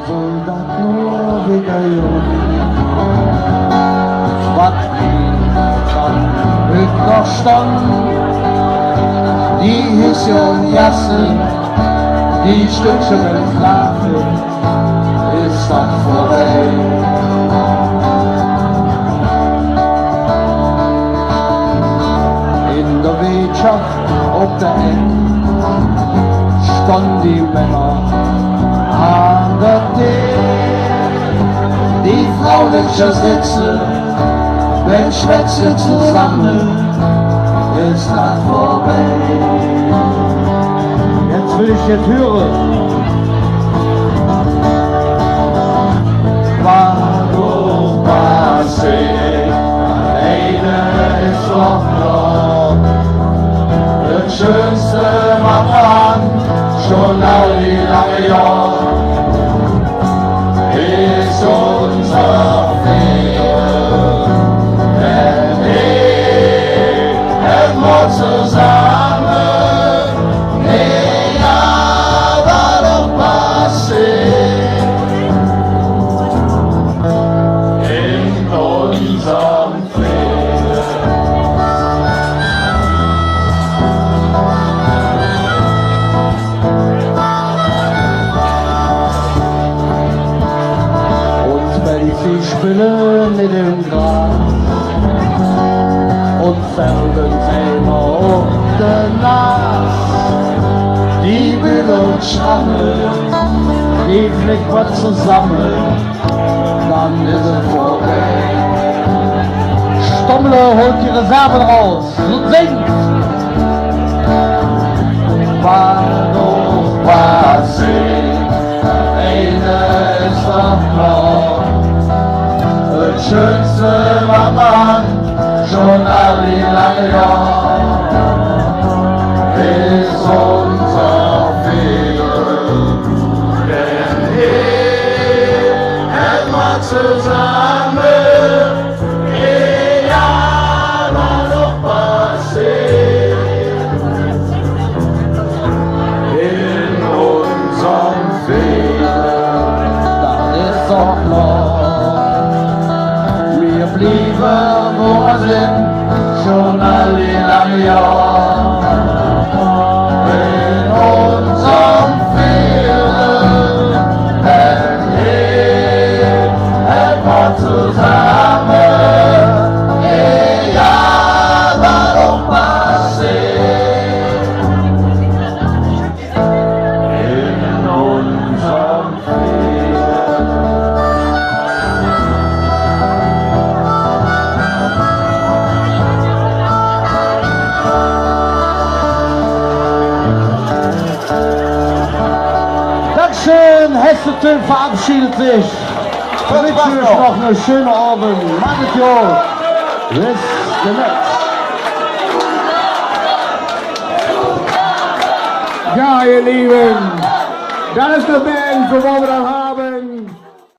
Soldat nur wieder jung. Was wird noch stand, die Hission Jassen, die Stückchen mit Lache, ist dann vorbei. In der Wirtschaft auf der Eng standen die Männer an der Tür, die frauliche Sitze, wenn Schwätze zusammen, ist das vorbei. Jetzt will ich jetzt hören. Warum passiert, eine ist doch noch das schönste Mann, schon all die lange Jahre, ist unser Fehler, denn wir immer zusammen, egal was doch passiert, in unserem Fehler. Sie spielen mit dem Gras und färben selber auf den Nas. Die will uns schrammeln, die fliegt was zusammen, dann ist es vorbei. Stommler holt die Reserven raus und singt. Warum passiert, eine ist doch noch das schönste Mann, schon all die lange Jahre, ist unser Fehler, denn hier hätten wir zusammen, egal was noch passiert, in unserem Fehler, das ist doch noch. Wir blieben, wo wir sind, schon all die lange Jahre, in unserem Fehler, denn hier hätten wir zusammen, egal was doch passiert, in unserem Fehler. Dankeschön, Hesseltön verabschiedet sich. Ich wünsche euch noch eine schöne Abend. Macht es gut. Bis demnächst. Ja, ihr Lieben, das ist eine Band, wo wir dann haben.